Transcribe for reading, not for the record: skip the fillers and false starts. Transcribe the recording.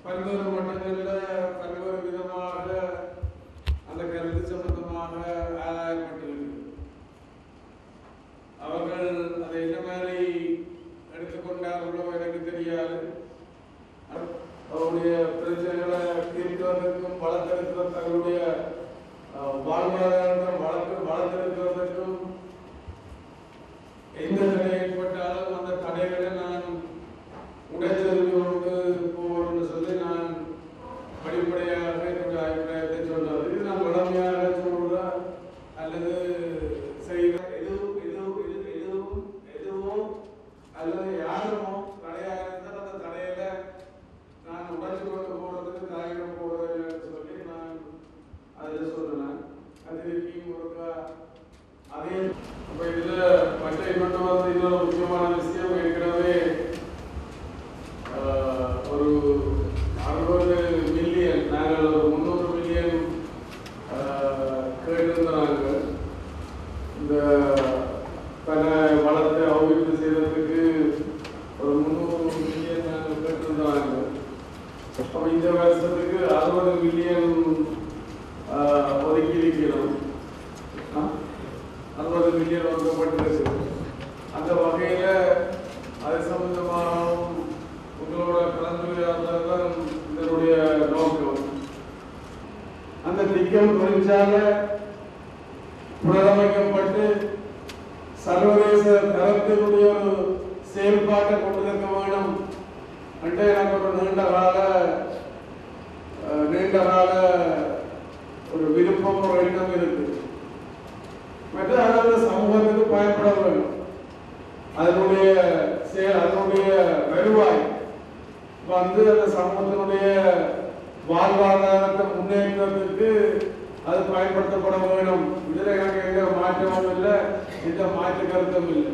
பல்வேறு மட்டங்களில் பல்வேறு விதமாக அந்த கருத்து சம்பந்தமாக ஆராயப்பட்டிருக்கு. அவர்கள் அதை என்ன மாதிரி எடுத்துக்கொண்டார்களோ எனக்கு தெரியாது. அவருடைய பிரச்சனைகளை தீர்க்கிறதுக்கும் வளர்த்தெடுக்கிற தங்களுடைய வாழ்வாதாரம் வளர்த்தெடுக்கிறதுக்கும் எந்த தடை ஏற்பட்டாலும் அந்த தடைகளை நான் உடைத்தெறிந்து கொண்டு போவோம்னு சொல்லி நான் படிப்படையாக என்னுடைய அபிப்பிராயத்தை சொன்னது. இது நான் வளமையாக சொல்றா அல்லது செய்கிற எதுவோ அல்லது யாருமோ தடையாக இருந்தால் அந்த தடையில நான் உடைச்சு கொண்டு போறதுக்கு தாயிடம் போறதுன்னு சொல்லி நான் அதில் சொன்னேன். அது ஒருக்கா அதே அப்ப இதுல மற்ற கொண்டு வந்து இன்னொரு முக்கியமான விஷயம் ஏற்கனவே ஒரு 60 மில்லியன் நாங்கள் ஒரு 300 மில்லியன் கேட்டிருந்தாங்க. இந்த பல வளத்தை அபிவிருத்தி செய்வதற்கு ஒரு 300 மில்லியன் நாங்கள் கேட்டிருந்தாங்க. அப்போ இந்த வருஷத்துக்கு 60 மில்லியன் ஒதுக்கி இருக்கிறோம். 60 மில்லியன் ஒதுக்கப்பட்டிருக்கு. அந்த வகையில அது சம்பந்தமாகவும் உங்களோட கலந்துரையாடல் இதனுடைய நோக்கம். அந்த திட்டம் தொழிற்சாலை புனரமைக்கப்பட்டு சர்வதேச தரத்தினுடைய ஒரு செயல்பாட்டை கொண்டிருக்க வேண்டும் என்று எனக்கு ஒரு நீண்ட கால ஒரு விருப்பம் ஒரு எண்ணம் இருக்கு. மற்ற அந்த சமூகத்துக்கு பயன்பட வேண்டும். அதனுடைய வருவாய் வந்து அந்த சமூகத்தினுடைய வாழ்வாதாரத்தை முன்னேற்றத்திற்கு அது பயன்படுத்தப்பட வேண்டும். இதுல எனக்கு எந்த மாற்றமும் இல்லை, எந்த மாற்று கருத்தும் இல்லை.